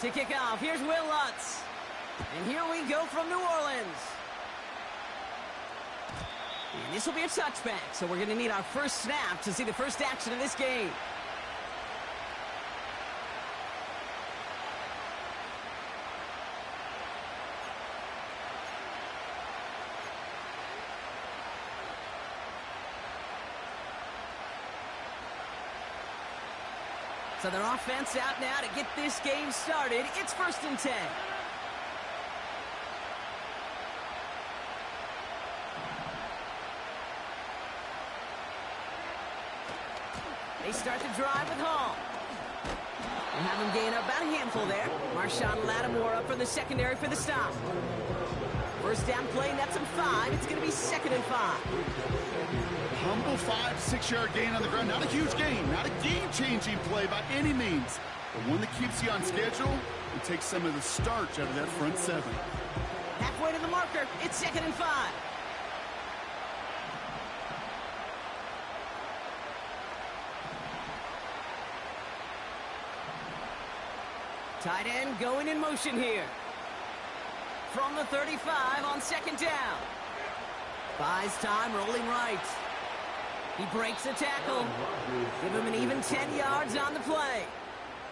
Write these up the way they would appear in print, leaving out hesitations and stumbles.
To kick off, here's Will Lutz. And here we go from New Orleans. And this will be a touchback, so we're going to need our first snap to see the first action of this game. So their offense out now to get this game started. It's 1st and 10. They start the drive with Hall. We'll have him gain about a handful there. Marshawn Lattimore up from the secondary for the stop. First down play, nets him 5. It's going to be 2nd and 5. Humble 5-6-yard gain on the ground. Not a huge gain, not a game-changing play by any means, but one that keeps you on schedule and takes some of the starch out of that front 7. Halfway to the marker, it's 2nd and 5. Tight end going in motion here. From the 35 on 2nd down. Buys time, rolling right. He breaks the tackle. Give him an even 10 yards on the play.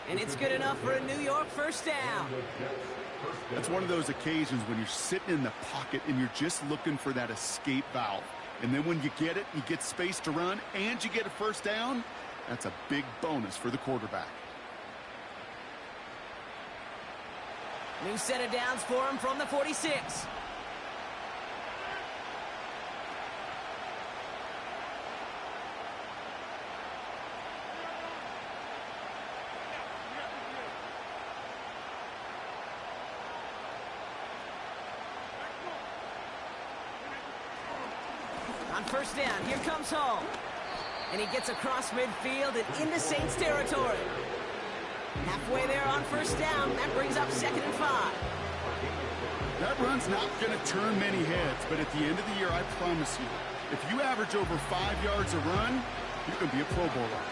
And it's good enough for a New York first down. That's one of those occasions when you're sitting in the pocket and you're just looking for that escape valve. And then when you get it, you get space to run, and you get a first down, that's a big bonus for the quarterback. New set of downs for him from the 46. On first down, here comes Hall. And he gets across midfield and into Saints territory. Halfway there on first down, that brings up 2nd and 5. That run's not going to turn many heads, but at the end of the year, I promise you, if you average over 5 yards a run, you can be a Pro Bowler.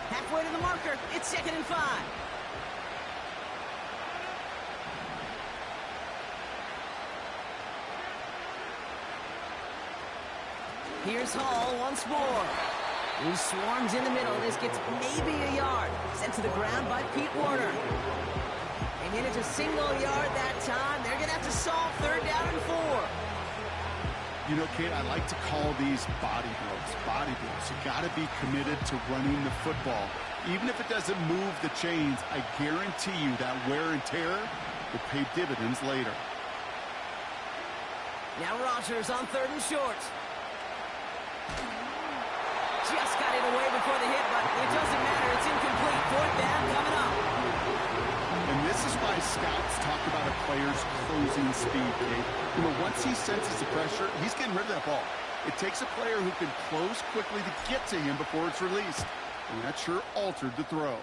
Halfway to the marker, it's 2nd and 5. Here's Hall once more. He swarms in the middle. This gets maybe a yard. Sent to the ground by Pete Warner. And then it's a single yard that time. They're going to have to solve 3rd down and 4. You know, Kate, I like to call these body blows. Body blows. You got to be committed to running the football. Even if it doesn't move the chains, I guarantee you that wear and tear will pay dividends later. Now Rodgers on 3rd and short. Just got it away before the hit, but it doesn't matter. It's incomplete. 4th down coming up. And this is why scouts talk about a player's closing speed, Kate. You know, once he senses the pressure, he's getting rid of that ball. It takes a player who can close quickly to get to him before it's released. And that sure altered the throw.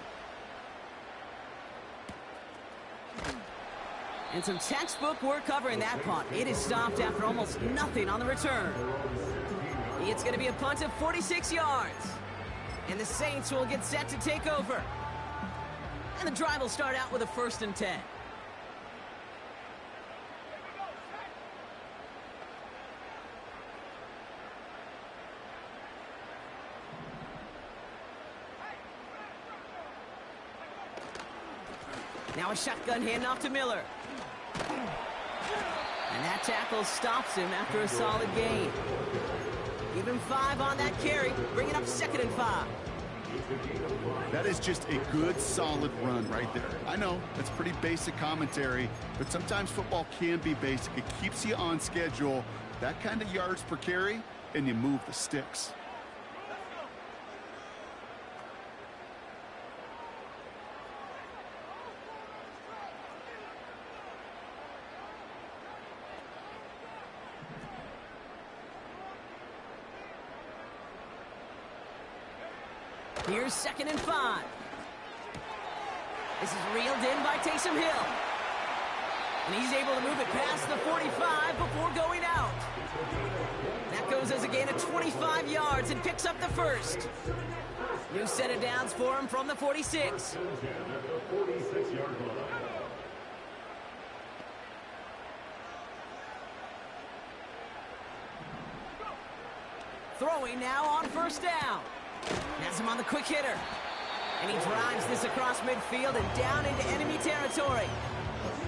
And some textbook work covering that punt. It is stopped after almost nothing on the return. It's going to be a punt of 46 yards. And the Saints will get set to take over. And the drive will start out with a 1st and 10. Now a shotgun handoff to Miller. And that tackle stops him after a solid gain. Give him 5 on that carry, bringing up 2nd and 5. That is just a good, solid run right there. I know, that's pretty basic commentary, but sometimes football can be basic. It keeps you on schedule, that kind of yards per carry, and you move the sticks. Here's 2nd and 5. This is reeled in by Taysom Hill. And he's able to move it past the 45 before going out. That goes goes as a gain of 25 yards and picks up the first. New set of downs for him from the 46. Throwing now on first down. Has him on the quick hitter. And he drives this across midfield and down into enemy territory.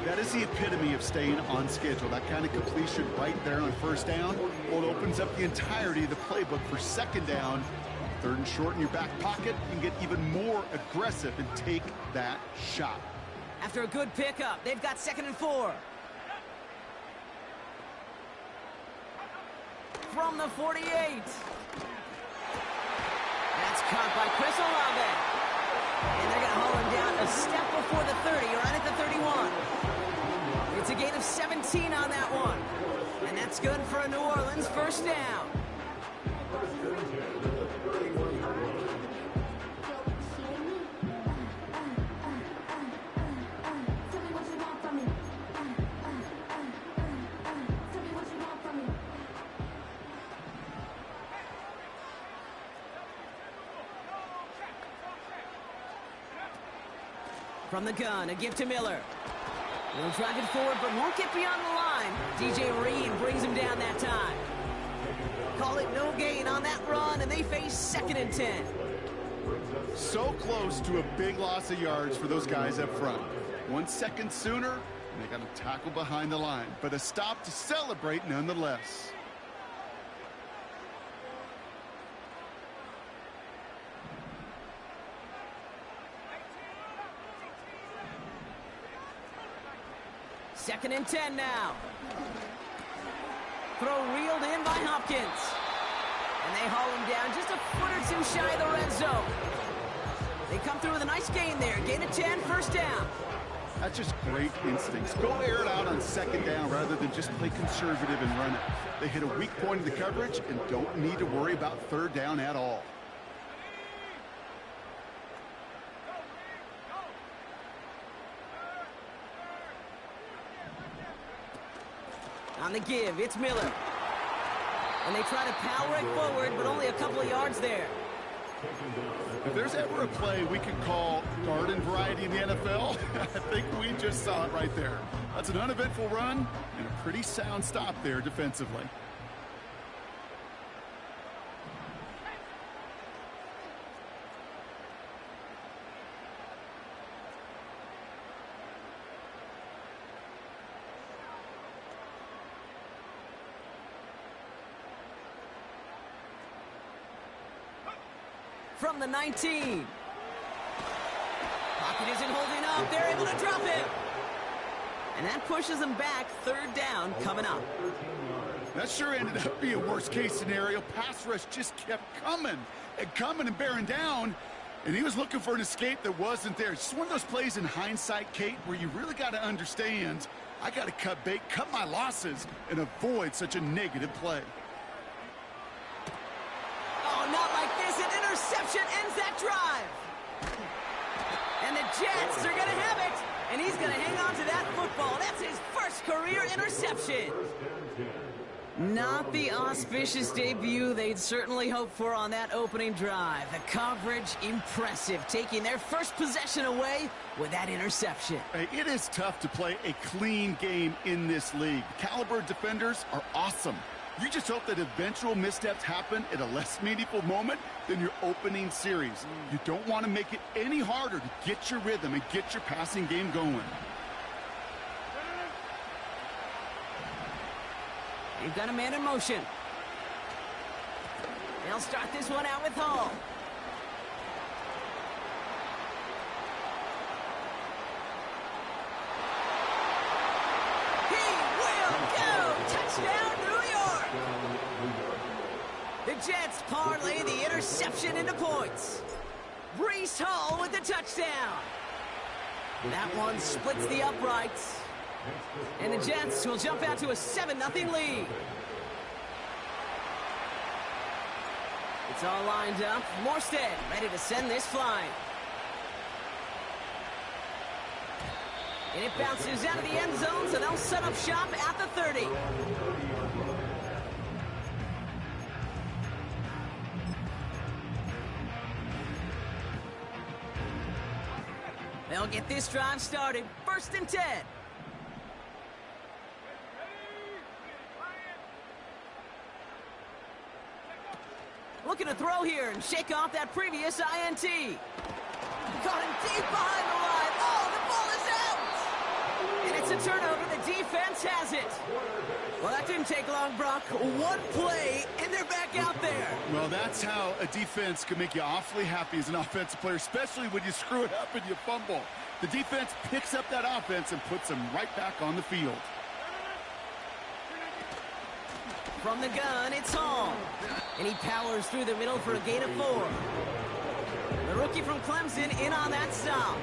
That is the epitome of staying on schedule. That kind of completion right there on first down. Well, it opens up the entirety of the playbook for second down. Third and short in your back pocket. You can get even more aggressive and take that shot. After a good pickup, they've got 2nd and 4. From the 48. That's caught by Chris Olave. And they're going to haul him down a step before the 30, right at the 31. It's a gain of 17 on that one. And that's good for a New Orleans first down. From the gun, a give to Miller. He'll drive it forward, but won't get beyond the line. DJ Reed brings him down that time. Call it no gain on that run, and they face 2nd and 10. So close to a big loss of yards for those guys up front. 1 second sooner, and they got to tackle behind the line. But a stop to celebrate nonetheless. Second and 10 now. Throw reeled in by Hopkins. And they haul him down just a foot or two shy of the red zone. They come through with a nice gain there. Gain of 10, first down. That's just great instincts. Go air it out on second down rather than just play conservative and run it. They hit a weak point in the coverage and don't need to worry about third down at all. On the give, it's Miller. And they try to power it forward, but only a couple of yards there. If there's ever a play we could call garden variety in the NFL, I think we just saw it right there. That's an uneventful run and a pretty sound stop there defensively. From the 19. Pocket isn't holding up. They're able to drop it. And that pushes them back. Third down coming up. That sure ended up being a worst-case scenario. Pass rush just kept coming and bearing down. And he was looking for an escape that wasn't there. It's just one of those plays in hindsight, Kate, where you really got to understand, I got to cut bait, cut my losses, and avoid such a negative play. Not like this. An interception ends that drive. And the Jets are going to have it. And he's going to hang on to that football. That's his first career interception. Not the auspicious debut they'd certainly hoped for on that opening drive. The coverage, impressive, taking their first possession away with that interception. Hey, it is tough to play a clean game in this league. Caliber defenders are awesome. You just hope that eventual missteps happen at a less meaningful moment than your opening series. You don't want to make it any harder to get your rhythm and get your passing game going. You've got a man in motion. They'll start this one out with Hall. The Jets parlay the interception into points. Breece Hall with the touchdown. That one splits the uprights. And the Jets will jump out to a 7-0 lead. It's all lined up. Morstead ready to send this flying. And it bounces out of the end zone, so they'll set up shop at the 30. They'll get this drive started. 1st and 10. Looking to throw here and shake off that previous INT. Got him deep behind the line. Oh, the ball is out! And it's a turnover. The defense has it. Well, that didn't take long, Brock. One play, and they're back out there. Well, that's how a defense can make you awfully happy as an offensive player, especially when you screw it up and you fumble. The defense picks up that offense and puts them right back on the field. From the gun, it's Hall. And he powers through the middle for a gain of 4. The rookie from Clemson in on that stop.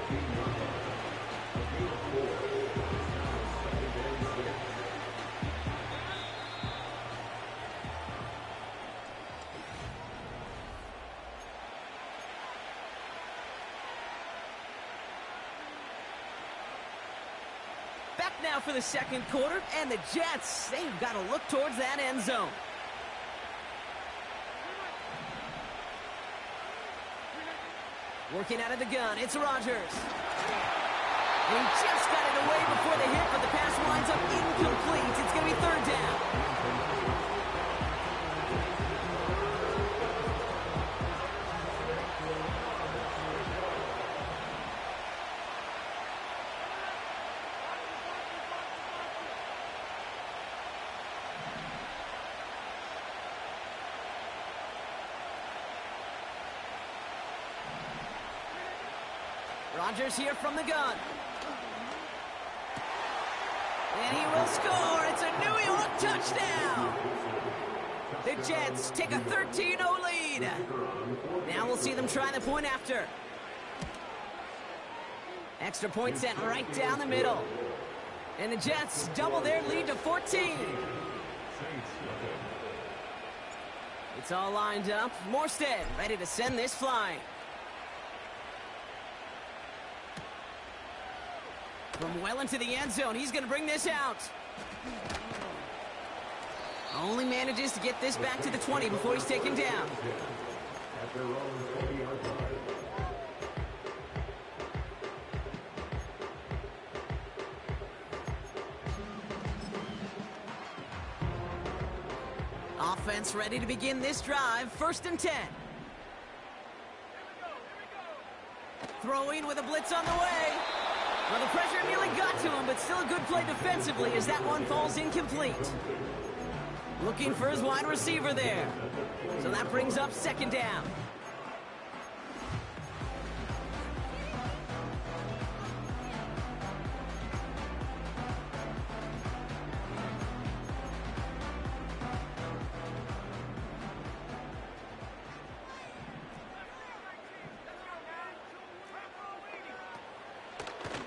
Back now for the 2nd quarter, and the Jets, they've got to look towards that end zone. Working out of the gun, it's Rodgers. And he just got it away before the hit, but the pass winds up incomplete. It's going to be 3rd down. Rodgers here from the gun. And he will score. It's a New York touchdown. The Jets take a 13-0 lead. Now we'll see them try the point after. Extra point set right down the middle. And the Jets double their lead to 14. It's all lined up. Morstead ready to send this flying. From well into the end zone, he's going to bring this out. Only manages to get this back to the 20 before he's taken down. Offense ready to begin this drive. 1st and 10. Throwing with a blitz on the way. Well, the pressure nearly got to him, but still a good play defensively as that one falls incomplete. Looking for his wide receiver there. So that brings up 2nd down.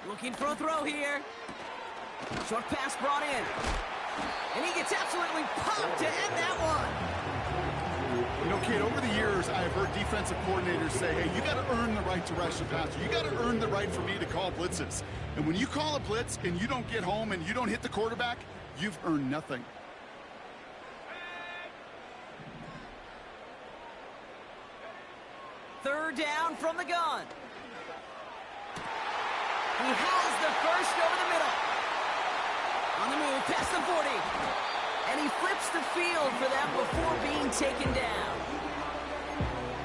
Looking for a throw here. Short pass brought in. And he gets absolutely popped to end that one. You know, Kate, over the years, I've heard defensive coordinators say, hey, you got to earn the right to rush the passer. You got to earn the right for me to call blitzes. And when you call a blitz and you don't get home and you don't hit the quarterback, you've earned nothing. Third down from the gun. He has the first over the middle. On the move, past the 40. And he flips the field for them before being taken down.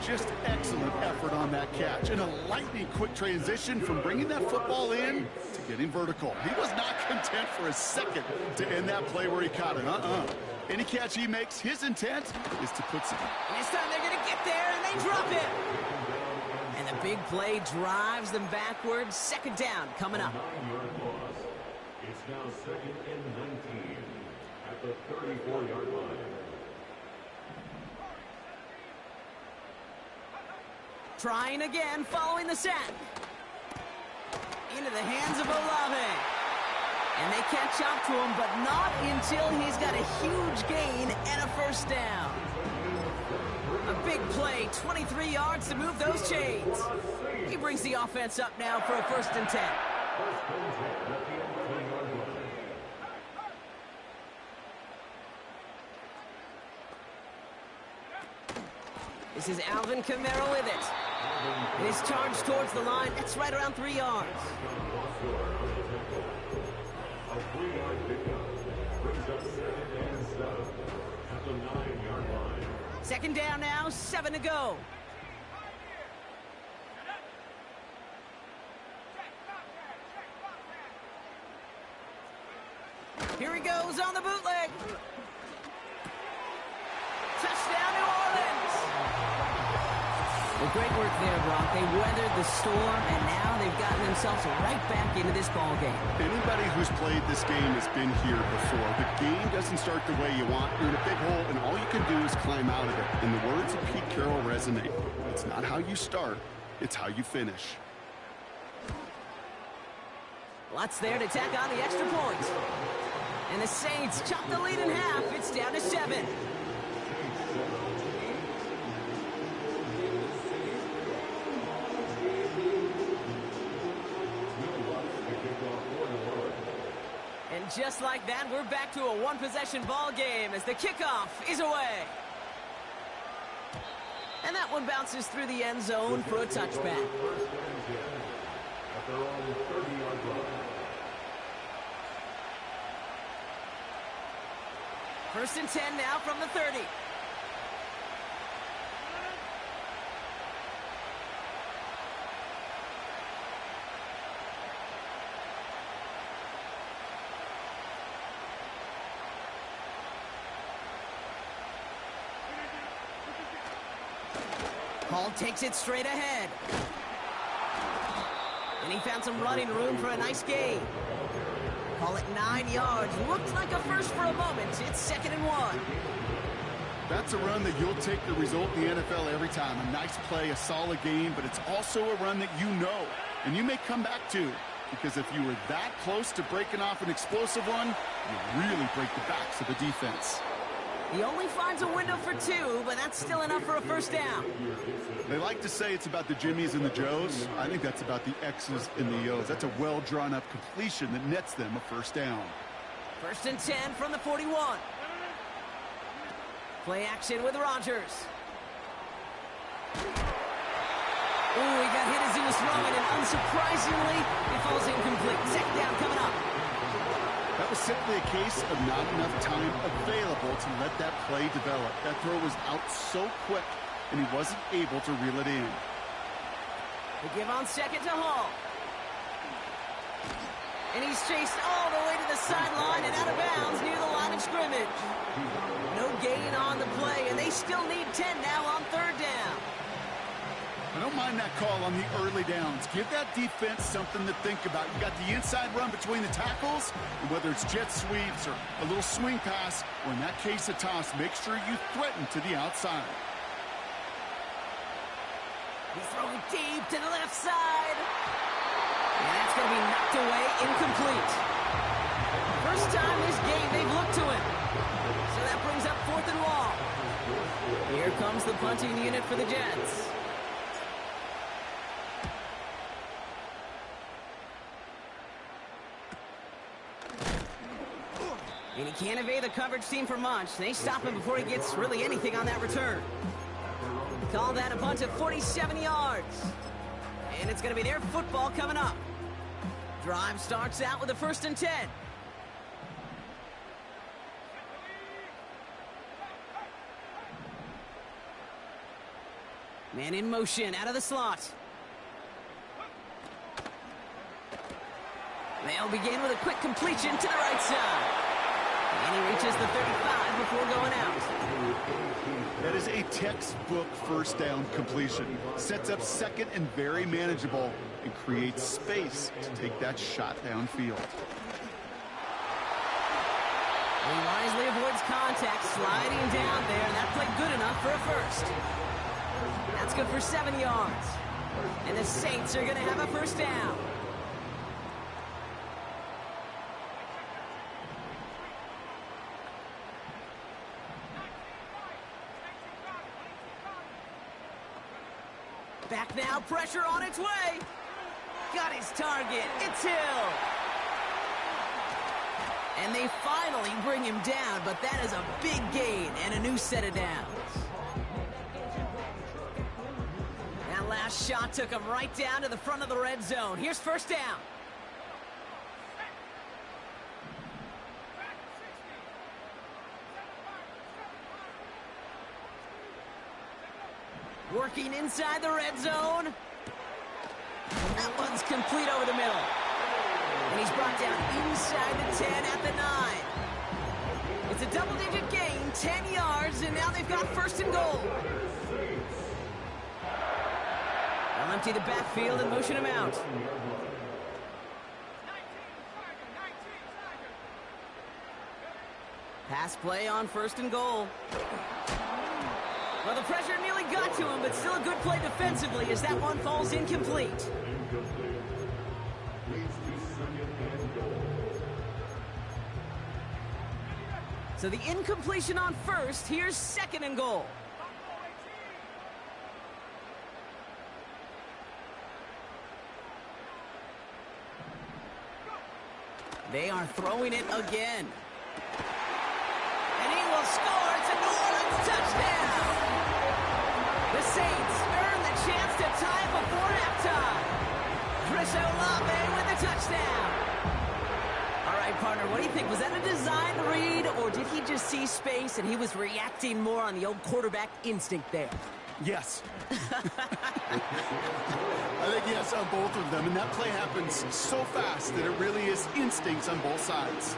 Just excellent effort on that catch. And a lightning quick transition from bringing that football in to getting vertical. He was not content for a second to end that play where he caught it. Any catch he makes, his intent is to put some. And this time they're going to get there, and they drop it. And the big play drives them backwards. 2nd down coming up. It's now 2nd and 19 at the 34-yard line. Trying again, following the sack. Into the hands of Olave. And they catch up to him, but not until he's got a huge gain and a 1st down. A big play, 23 yards to move those chains. He brings the offense up now for a 1st and 10. This is Alvin Kamara with it. His charge towards the line, that's right around 3 yards. A 3-yard pickup brings up 2nd and 7 at the 9-yard line. Second down now, 7 to go. Here he goes on the bootleg. Touchdown, New Orleans. Well, great work there, Brock. They weathered the storm, and now they've gotten themselves right back into this ball game. Anybody who's played this game has been here before. The game doesn't start the way you want. You're in a big hole, and all you can do is climb out of it. And the words of Pete Carroll resonate. It's not how you start, it's how you finish. Lots there to tack on the extra point. And the Saints chop the lead in half. It's down to 7. And just like that, we're back to a one-possession ball game as the kickoff is away. And that one bounces through the end zone for a touchback. At their own 30-yard line. First and 10 now from the 30. Hall takes it straight ahead. And he found some running room for a nice gain. Call it 9 yards. Looked like a first for a moment. It's 2nd and 1. That's a run that you'll take the result in the NFL every time. A nice play, a solid game, but it's also a run that you know, and you may come back to, because if you were that close to breaking off an explosive one, you really break the backs of the defense. He only finds a window for 2, but that's still enough for a first down. They like to say it's about the Jimmies and the Joes. I think that's about the X's and the O's. That's a well-drawn-up completion that nets them a first down. First and 10 from the 41. Play action with Rodgers. Ooh, he got hit as he was throwing, and unsurprisingly, it falls incomplete. Second down coming up. That was simply a case of not enough time available to let that play develop. That throw was out so quick, and he wasn't able to reel it in. They give on second to Hall. And he's chased all the way to the sideline and out of bounds near the line of scrimmage. No gain on the play, and they still need 10 now on third down. I don't mind that call on the early downs. Give that defense something to think about. You got the inside run between the tackles, and whether it's jet sweeps or a little swing pass, or in that case a toss, make sure you threaten to the outside. He's throwing deep to the left side. And that's going to be knocked away, incomplete. First time this game they've looked to him. So that brings up 4th and long. Here comes the punting unit for the Jets. And he can't evade the coverage team for much. They stop him before he gets really anything on that return. Call that a punt of 47 yards. And it's going to be their football coming up. Drive starts out with a 1st and 10. Man in motion out of the slot. They'll begin with a quick completion to the right side. And he reaches the 35 before going out. That is a textbook first down completion. Sets up second and very manageable and creates space to take that shot downfield. He wisely avoids contact, sliding down there, and that played good enough for a first. That's good for 7 yards. And the Saints are going to have a first down. Back now, pressure on its way. Got his target. It's Hill. And they finally bring him down, but that is a big gain and a new set of downs. That last last shot took him right down to the front of the red zone. Here's first down. Working inside the red zone. That one's complete over the middle. And he's brought down inside the 10 at the 9. It's a double-digit gain, 10 yards, and now they've got first and goal. They'll empty the backfield and motion him out. Pass play on first and goal. Well, the pressure nearly got to him, but still a good play defensively as that one falls incomplete. So the incompletion on first, here's second and goal. They are throwing it again. And he will score. It's a New Orleans touchdown. The Saints earn the chance to tie it before halftime. Chris Olave with the touchdown. All right, partner, what do you think? Was that a design read, or did he just see space and he was reacting more on the old quarterback instinct there? Yes. I think yes on both of them, and that play happens so fast that it really is instincts on both sides.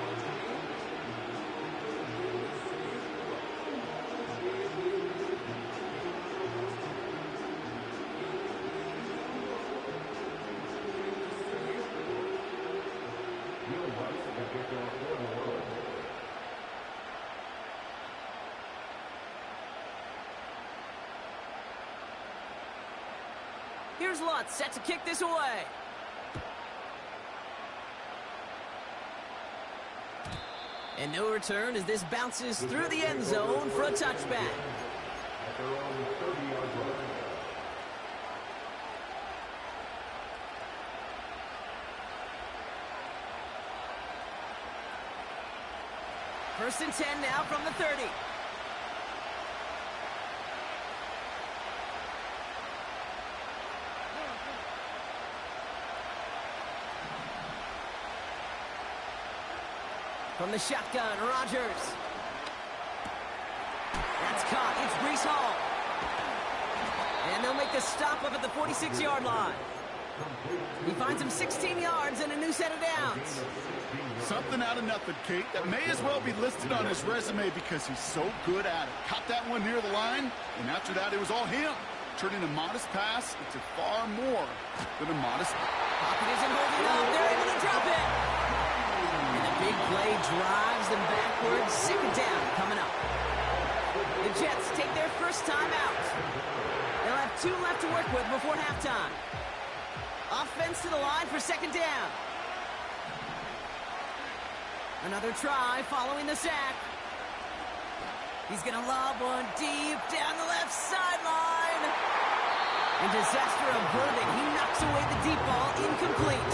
Here's Lutz set to kick this away. And no return as this bounces through the end zone for a touchback. At their own 30-yard line. First and 10 now from the 30. From the shotgun, Rodgers. That's caught. It's Breece Hall. And they'll make the stop up at the 46-yard line. He finds him 16 yards and a new set of downs. Something out of nothing, Kate, that may as well be listed on his resume because he's so good at it. Caught that one near the line, and after that, it was all him. Turning a modest pass into far more than a modest. Pocket isn't holding up. They're able to drop it. And the big play drives them backwards. Second down coming up. The Jets take their first time out. They'll have 2 left to work with before halftime. Offense to the line for second down. Another try following the sack. He's going to lob one deep down the left sideline. And disaster averted. He knocks away the deep ball, incomplete.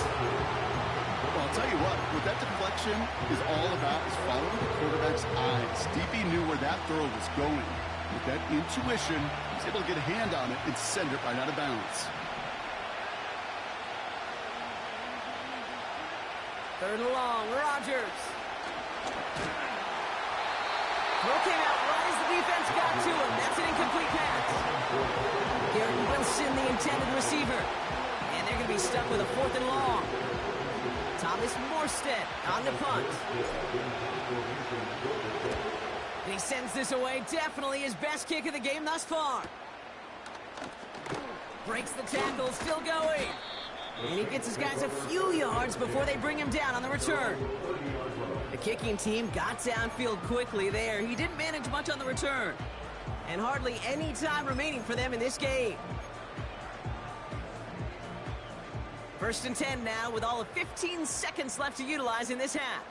Well, I'll tell you what that deflection is all about is following the quarterback's eyes. DB knew where that throw was going. With that intuition, he was able to get a hand on it and send it right out of bounds. Third and long, Rodgers. Throw came out right as the defense got to him. That's an incomplete pass. Garrett Wilson, the intended receiver. And they're going to be stuck with a fourth and long. Thomas Morstead on the punt. And he sends this away. Definitely his best kick of the game thus far. Breaks the tackle, still going. And he gets his guys a few yards before they bring him down on the return. The kicking team got downfield quickly there. He didn't manage much on the return. And hardly any time remaining for them in this game. First and 10 now with all of 15 seconds left to utilize in this half.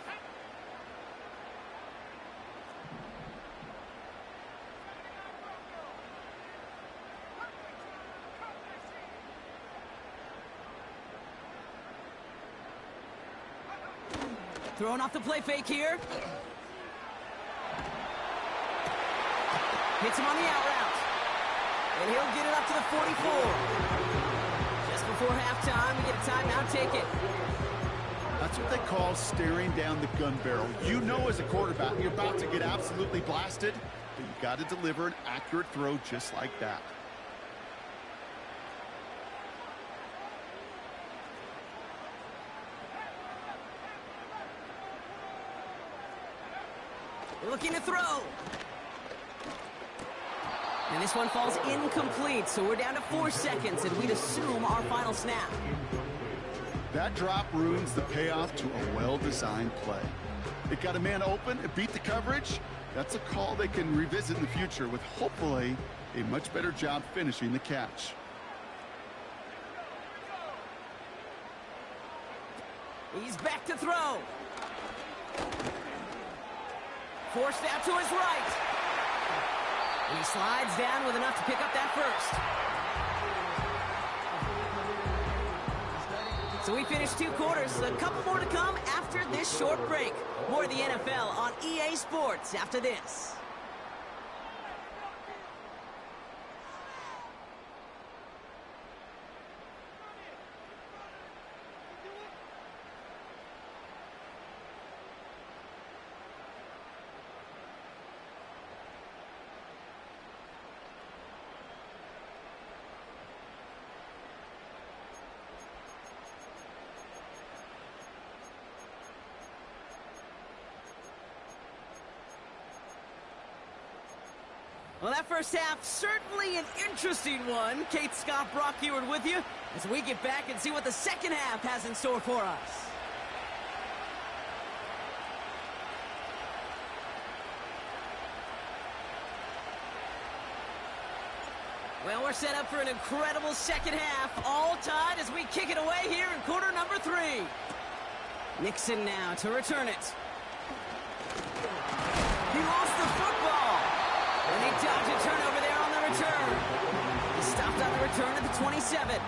Throwing off the play fake here. Hits him on the out route. And he'll get it up to the 44. Just before halftime, we get a timeout. Take it. That's what they call staring down the gun barrel. You know as a quarterback, you're about to get absolutely blasted, but you got to deliver an accurate throw just like that. Looking to throw. And this one falls incomplete, so we're down to 4 seconds, and we'd assume our final snap. That drop ruins the payoff to a well-designed play. It got a man open, it beat the coverage. That's a call they can revisit in the future with hopefully a much better job finishing the catch. He's back to throw. Forced out to his right. And he slides down with enough to pick up that first. So we finished 2 quarters. A couple more to come after this short break. More of the NFL on EA Sports after this. Well, that first half, certainly an interesting one. Kate Scott, Brock Huard with you as we get back and see what the second half has in store for us. Well, we're set up for an incredible second half, all tied as we kick it away here in quarter number 3. Nixon now to return it. He lost the football. And he dodged a turnover there on the return. He stopped on the return at the 27.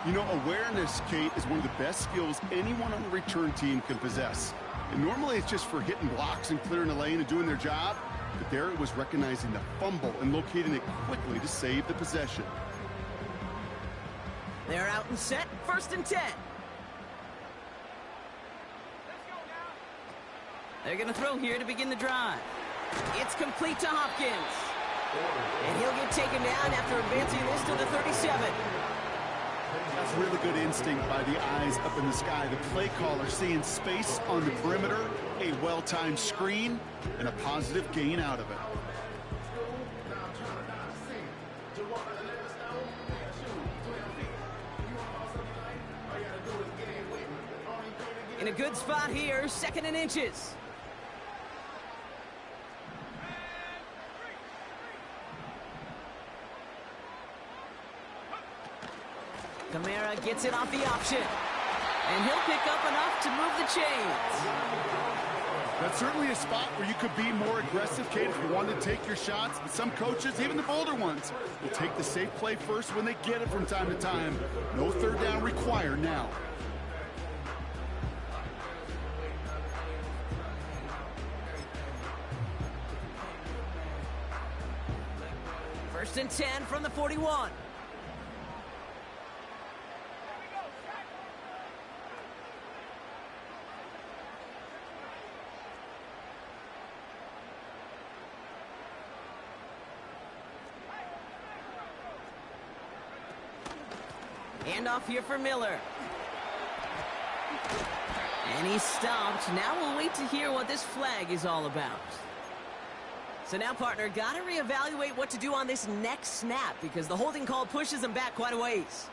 You know, awareness, Kate, is one of the best skills anyone on the return team can possess. And normally it's just for hitting blocks and clearing the lane and doing their job. But there it was recognizing the fumble and locating it quickly to save the possession. They're out and set. 1st and 10. They're going to throw here to begin the drive. It's complete to Hopkins. And he'll get taken down after advancing this to the 37. That's really good instinct by the eyes up in the sky. The play caller seeing space on the perimeter, a well-timed screen, and a positive gain out of it. In a good spot here, 2nd and inches. Kamara gets it off the option. And he'll pick up enough to move the chains. That's certainly a spot where you could be more aggressive, Kate, if you wanted to take your shots. But some coaches, even the bolder ones, will take the safe play first when they get it from time to time. No 3rd down required now. First and 10 from the 41. Handoff here for Miller. And he's stopped. Now we'll wait to hear what this flag is all about. So now, partner, got to reevaluate what to do on this next snap because the holding call pushes him back quite a ways.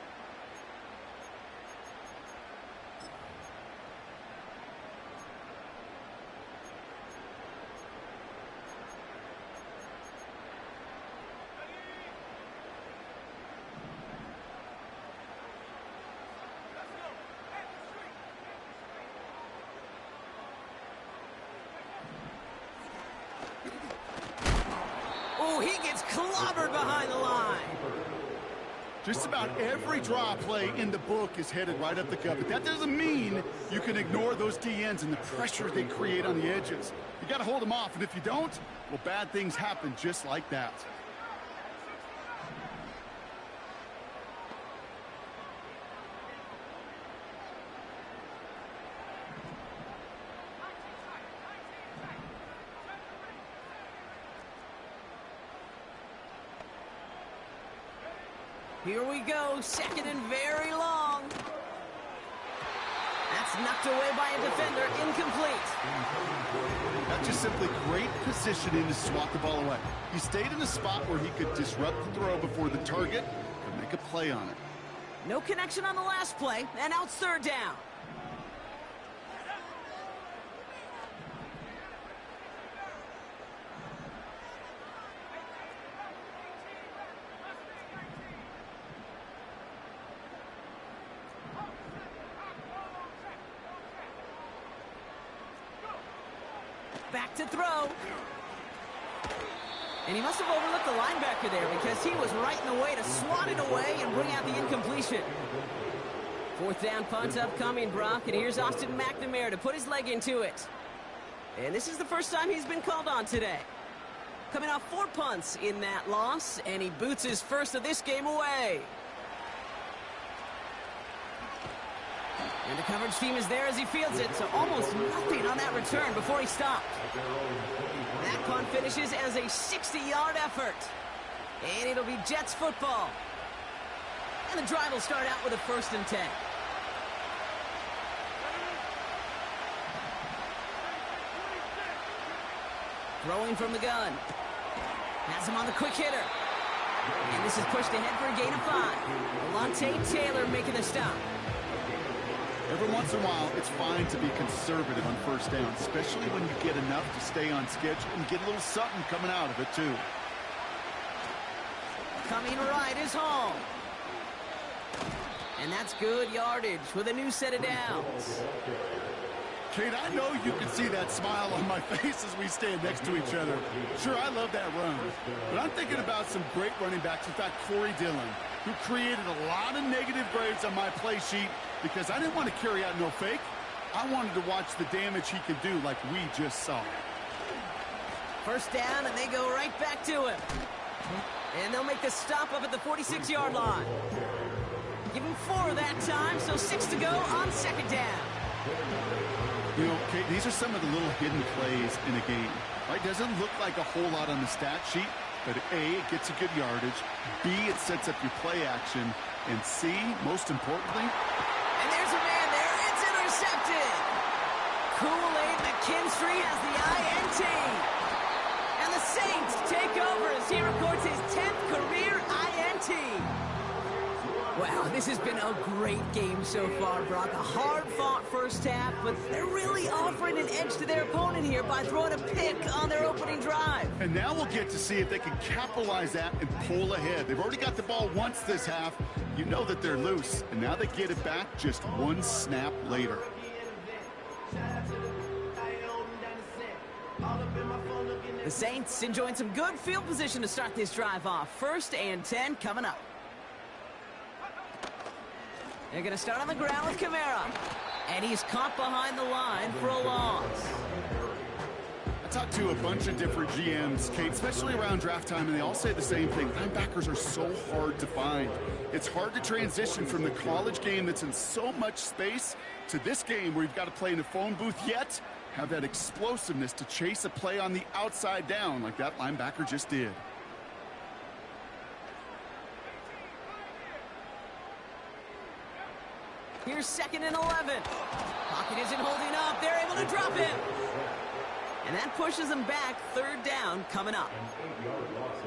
Oh, he gets clobbered behind the line. Just about every draw play in the book is headed right up the gut, but that doesn't mean you can ignore those DNs and the pressure they create on the edges. You got to hold them off, and if you don't, well, bad things happen just like that. Here we go, second and very long. That's knocked away by a defender, incomplete. That's just simply great positioning to swat the ball away. He stayed in a spot where he could disrupt the throw before the target and make a play on it. No connection on the last play, and now it's third down. Back to throw. And he must have overlooked the linebacker there because he was right in the way to swat it away and bring out the incompletion. Fourth down punt upcoming, Brock, and here's Austin McNamara to put his leg into it. And this is the first time he's been called on today. Coming off 4 punts in that loss, and he boots his first of this game away. And the coverage team is there as he fields it, so almost nothing on that return before he stopped. That punt finishes as a 60-yard effort. And it'll be Jets football. And the drive will start out with a 1st and 10. Throwing from the gun. Has him on the quick hitter. And this is pushed ahead for a gain of 5. Alontae Taylor making the stop. Every once in a while, it's fine to be conservative on first down, especially when you get enough to stay on schedule and get a little something coming out of it, too. Coming right is home. And that's good yardage with a new set of downs. Kate, I know you can see that smile on my face as we stand next to each other. Sure, I love that run. But I'm thinking about some great running backs. In fact, Corey Dillon, who created a lot of negative grades on my play sheet because I didn't want to carry out no fake. I wanted to watch the damage he could do like we just saw. First down, and they go right back to him. And they'll make the stop up at the 46-yard line. Give him 4 that time, so 6 to go on second down. You know, Kate, these are some of the little hidden plays in a game. Right? Doesn't look like a whole lot on the stat sheet, but A, it gets a good yardage. B, it sets up your play action. And C, most importantly... And there's a man there. It's intercepted. Kool-Aid McKinstry has the INT. And the Saints take over as he records his 10th career INT. Wow, this has been a great game so far, Brock. A hard-fought first half, but they're really offering an edge to their opponent here by throwing a pick on their opening drive. And now we'll get to see if they can capitalize that and pull ahead. They've already got the ball once this half. You know that they're loose, and now they get it back just 1 snap later. The Saints enjoying some good field position to start this drive off. 1st and 10 coming up. They're going to start on the ground with Kamara. And he's caught behind the line for a loss. I talked to a bunch of different GMs, Kate, especially around draft time, and they all say the same thing. Linebackers are so hard to find. It's hard to transition from the college game that's in so much space to this game where you've got to play in a phone booth, yet have that explosiveness to chase a play on the outside down like that linebacker just did. Here's 2nd and 11. Pocket isn't holding up. They're able to drop him. And that pushes them back. 3rd down coming up.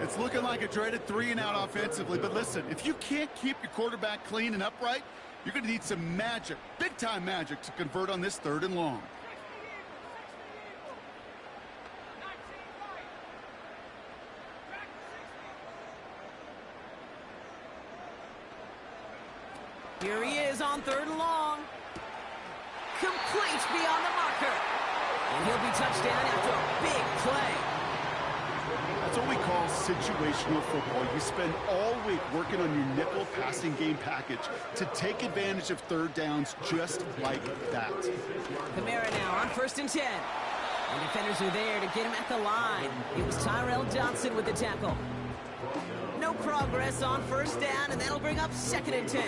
It's looking like a dreaded 3-and-out offensively, but listen, if you can't keep your quarterback clean and upright, you're going to need some magic, big-time magic, to convert on this 3rd and long. Here he is on 3rd and long. Complete beyond the marker. And he'll be touchdown after a big play. That's what we call situational football. You spend all week working on your nickel passing game package to take advantage of 3rd downs just like that. Kamara now on 1st and 10. And defenders are there to get him at the line. It was Tyrell Johnson with the tackle. No progress on 1st down, and that'll bring up 2nd and 10.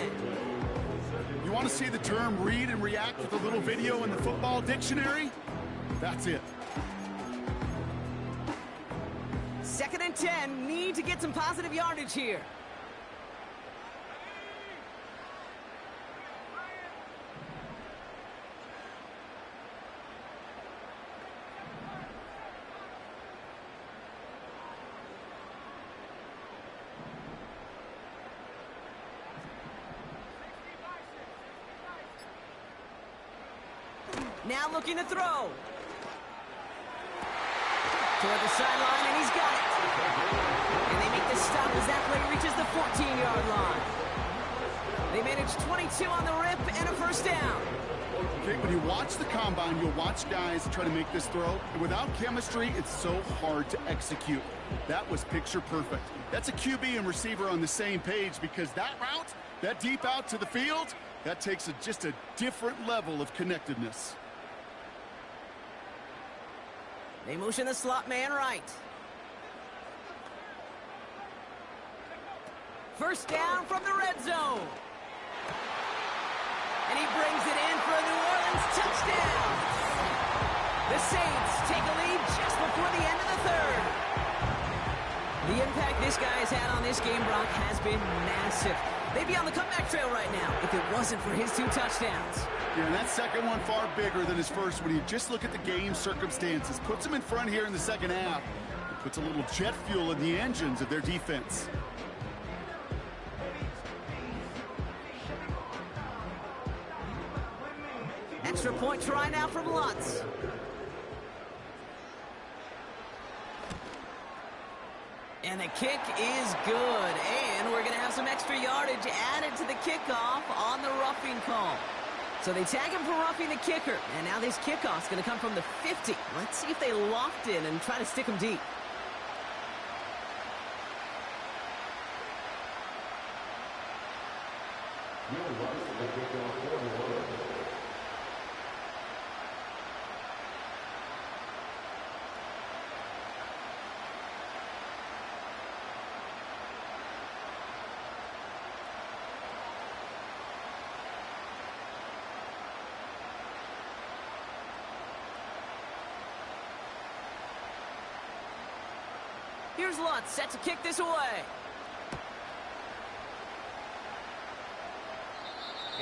You want to see the term read and react with a little video in the football dictionary? That's it. 2nd and 10, need to get some positive yardage here. Now looking to throw. Toward the sideline, and he's got it. And they make the stop as that play reaches the 14-yard line. They manage 22 on the rip and a first down. Okay, when you watch the combine, you'll watch guys try to make this throw. And without chemistry, it's so hard to execute. That was picture perfect. That's a QB and receiver on the same page, because that route, that deep out to the field, that takes just a different level of connectiveness. They motion the slot man right. First down from the red zone. And he brings it in for a New Orleans touchdown. The Saints take a lead just before the end of the third. The impact this guy has had on this game, Brock, has been massive. They'd be on the comeback trail right now if it wasn't for his 2 touchdowns. Yeah, and that second one far bigger than his first when you just look at the game circumstances. Puts him in front here in the second half. It puts a little jet fuel in the engines of their defense. Extra point try now from Lutz. And the kick is good. And we're going to have some extra yardage added to the kickoff on the roughing call. So they tag him for roughing the kicker. And now this kickoff's going to come from the 50. Let's see if they locked in and try to stick him deep. Here's Lutz, set to kick this away.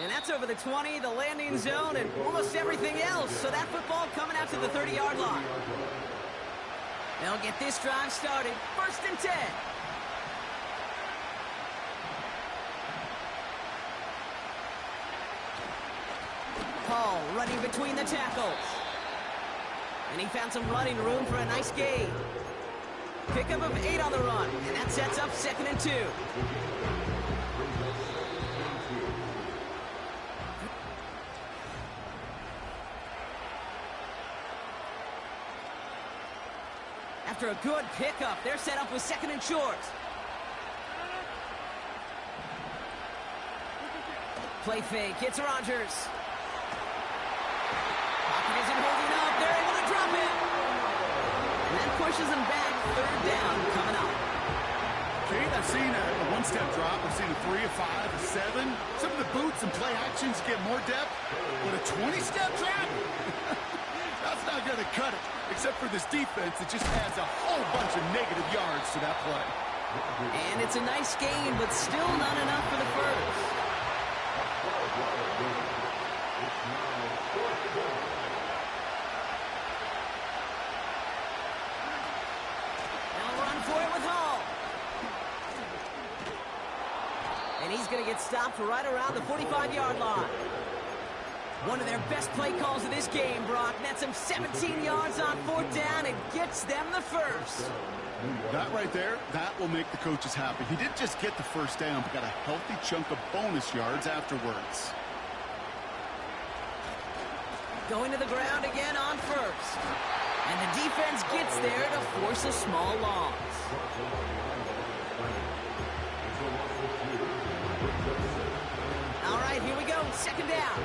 And that's over the 20, the landing zone, and almost everything else. So that football coming out to the 30-yard line. They'll get this drive started. 1st and 10. Paul running between the tackles. And he found some running room for a nice gain. Pickup of 8 on the run, and that sets up 2nd and 2. After a good pickup, they're set up with 2nd and short. Play fake, it's Rodgers. Pocket isn't holding up, they're able to drop it. And that pushes them back. 3rd down coming up. Kate, I've seen a one-step drop. I've seen a 3, a 5, a 7. Some of the boots and play actions get more depth. But a 20-step drop? That's not going to cut it. Except for this defense that just adds a whole bunch of negative yards to that play. And it's a nice gain, but still not enough for the first. And he's going to get stopped right around the 45-yard line. One of their best play calls of this game, Brock. Nets him 17 yards on 4th down and gets them the first. That right there, that will make the coaches happy. He didn't just get the first down, but got a healthy chunk of bonus yards afterwards. Going to the ground again on 1st. And the defense gets there to force a small loss. All right, here we go. 2nd down.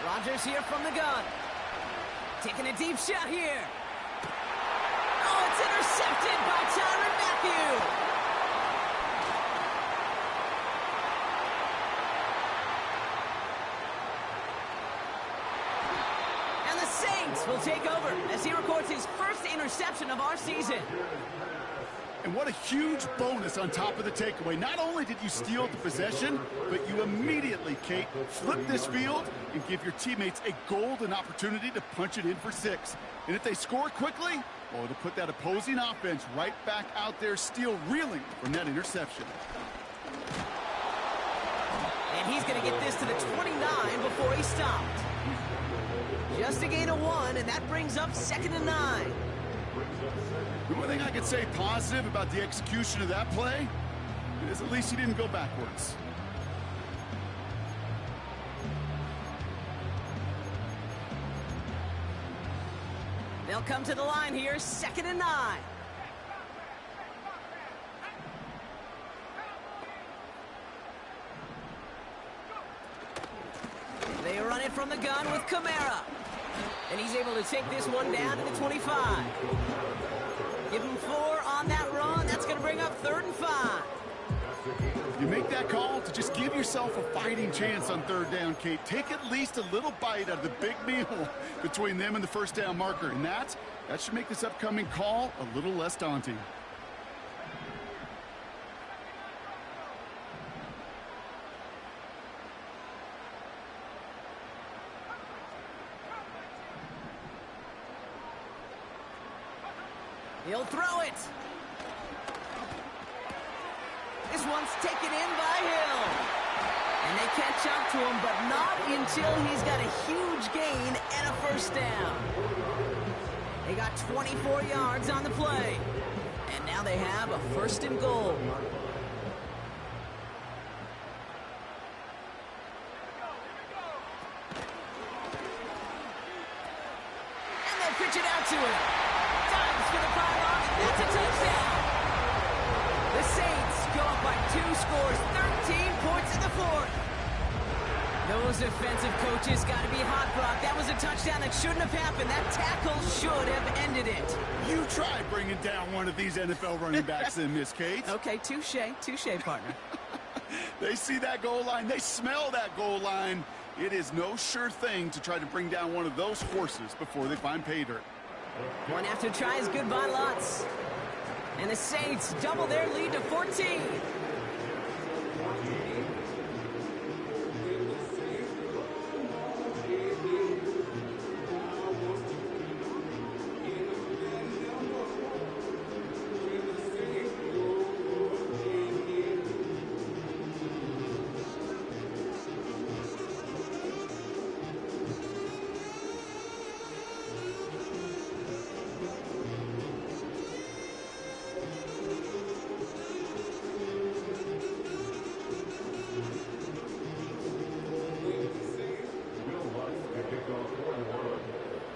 Rodgers here from the gun. Taking a deep shot here. Oh, it's intercepted by Tyrann Mathieu. And the Saints will take over as he records his first interception of our season. And what a huge bonus on top of the takeaway. Not only did you steal the possession, but you immediately, Kate, flip this field and give your teammates a golden opportunity to punch it in for 6. And if they score quickly, well, it'll put that opposing offense right back out there, still reeling from that interception. And he's going to get this to the 29 before he stopped. Just a gain of 1, and that brings up 2nd and 9. The one thing I could say positive about the execution of that play is at least he didn't go backwards. They'll come to the line here, 2nd and 9. They run it from the gun with Kamara. And he's able to take this one down to the 25. Give him 4 on that run. That's going to bring up 3rd and 5. You make that call to just give yourself a fighting chance on 3rd down, Kate. Take at least a little bite out of the big meal between them and the 1st down marker. And that should make this upcoming call a little less daunting. He'll throw it. This one's taken in by Hill. And they catch up to him, but not until he's got a huge gain and a 1st down. They got 24 yards on the play. And now they have a 1st and goal. And they'll pitch it out to him. For the pylon, and that's a touchdown. The Saints go up by 2 scores, 13 points in the 4th. Those defensive coaches got to be hot, Brock. That was a touchdown that shouldn't have happened. That tackle should have ended it. You try bringing down one of these NFL running backs in, Miss Kate. Okay, touche, partner. They see that goal line. They smell that goal line. It is no sure thing to try to bring down one of those horses before they find pay dirt. One after try is good by lots. And the Saints double their lead to 14.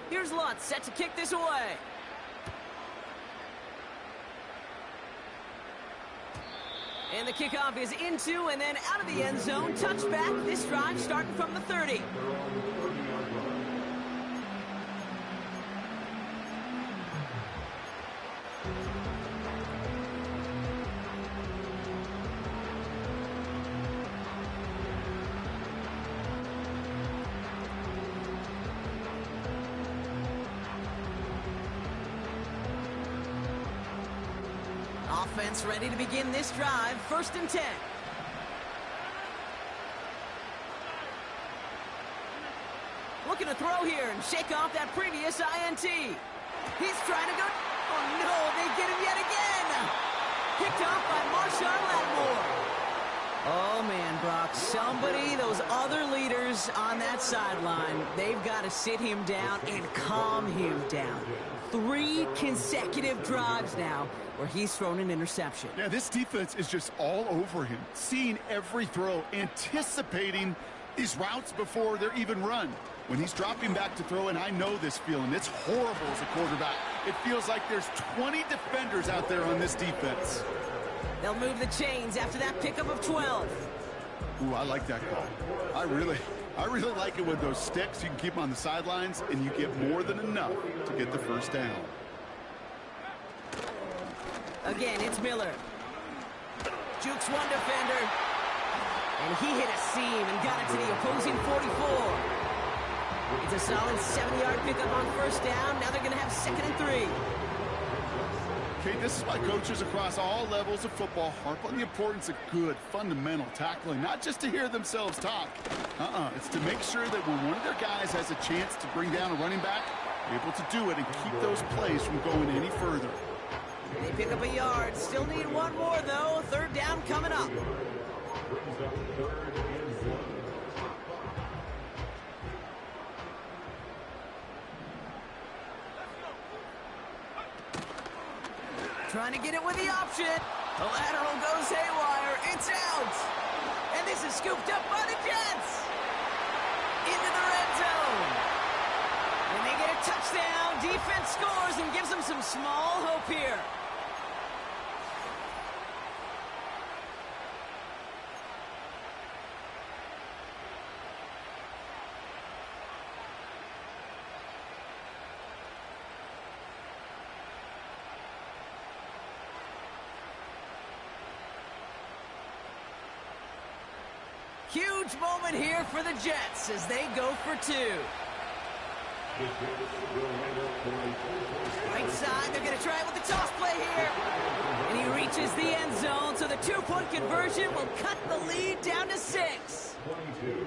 Here's Lutz set to kick this away. And the kickoff is into and then out of the end zone. Touchback. This drive starting from the 30. Offense ready to begin this drive. 1st and 10. Looking to throw here and shake off that previous INT. He's trying to go. Oh, no, they get him yet again. Picked off by Marshawn Lattimore. Oh, man, Brock, somebody, those other leaders on that sideline, they've got to sit him down and calm him down. 3 consecutive drives now where he's thrown an interception. Yeah, this defense is just all over him, seeing every throw, anticipating these routes before they're even run. When he's dropping back to throw, and I know this feeling, it's horrible as a quarterback. It feels like there's 20 defenders out there on this defense. They'll move the chains after that pickup of 12. Ooh, I like that call. I really like it with those sticks. You can keep them on the sidelines, and you get more than enough to get the 1st down. Again, it's Miller. Jukes one defender. And he hit a seam and got it to the opposing 44. It's a solid 7-yard pickup on 1st down. Now they're going to have 2nd and 3. Okay, this is why coaches across all levels of football harp on the importance of good, fundamental tackling, not just to hear themselves talk. It's to make sure that when one of their guys has a chance to bring down a running back, they're able to do it and keep those plays from going any further. They pick up a yard. Still need one more, though. 3rd down coming up. Trying to get it with the option. The lateral goes haywire. It's out. And this is scooped up by the Jets. Into the red zone. And they get a touchdown. Defense scores and gives them some small hope here. Huge moment here for the Jets as they go for two. Right side, they're going to try it with the toss play here. And he reaches the end zone, so the two-point conversion will cut the lead down to 6. 22.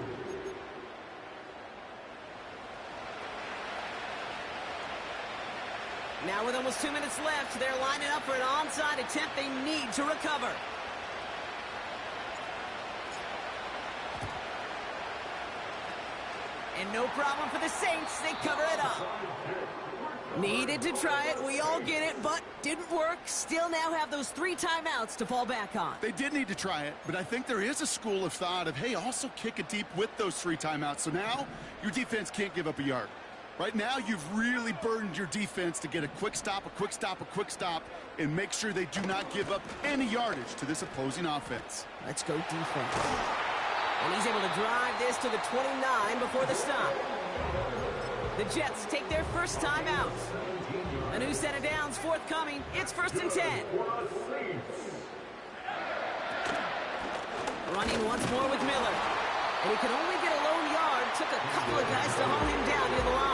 Now with almost 2 minutes left, they're lining up for an onside attempt they need to recover. And no problem for the Saints. They cover it up. Needed to try it. We all get it, but didn't work. Still now have those 3 timeouts to fall back on. They did need to try it, but I think there is a school of thought of, hey, also kick it deep with those 3 timeouts. So now your defense can't give up a yard. Right now, you've really burdened your defense to get a quick stop, a quick stop, a quick stop, and make sure they do not give up any yardage to this opposing offense. Let's go defense. And he's able to drive this to the 29 before the stop. The Jets take their first time out. A new set of downs forthcoming. It's 1st and 10. Running once more with Miller. And he could only get a lone yard. Took a couple of guys to haul him down near the line.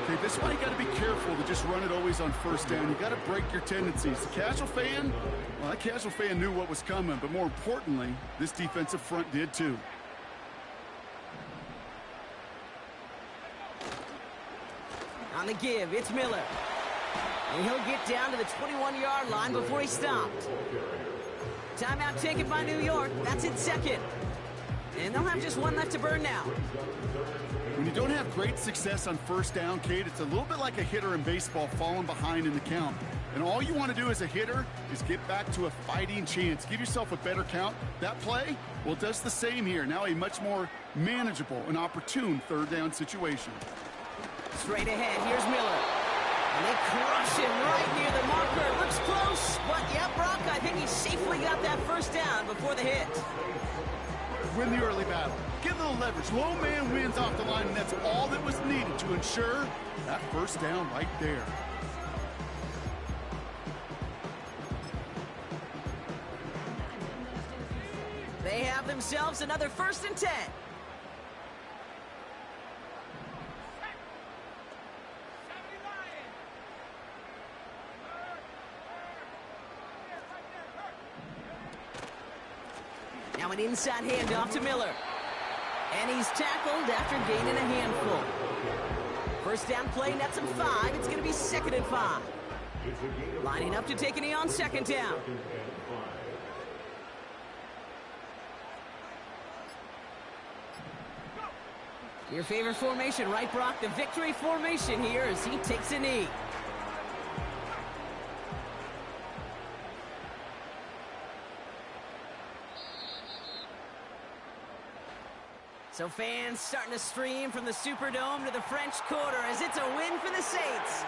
Okay, this is why you got to be careful to just run it always on 1st down. You got to break your tendencies. The casual fan, well, that casual fan knew what was coming, but more importantly, this defensive front did too. On the give, it's Miller. And he'll get down to the 21-yard line before he's stopped. Timeout taken by New York. That's in 2nd. And they'll have just 1 left to burn now. When you don't have great success on 1st down, Kate, it's a little bit like a hitter in baseball falling behind in the count. And all you want to do as a hitter is get back to a fighting chance. Give yourself a better count. That play, well, it does the same here. Now a much more manageable and opportune 3rd down situation. Straight ahead, here's Miller. And they crush him right near the marker. It looks close, but yeah, Brock, I think he safely got that 1st down before the hit. Win the early battle. Get a little leverage. Low man wins off the line, and that's all that was needed to ensure that 1st down right there. They have themselves another 1st and 10. Now an inside handoff to Miller. And he's tackled after gaining a handful. 1st down play, nets him 5. It's going to be 2nd and 5. Lining up to take a knee on 2nd down. Your favorite formation, right, Brock? The victory formation here as he takes a knee. So fans starting to stream from the Superdome to the French Quarter as it's a win for the Saints.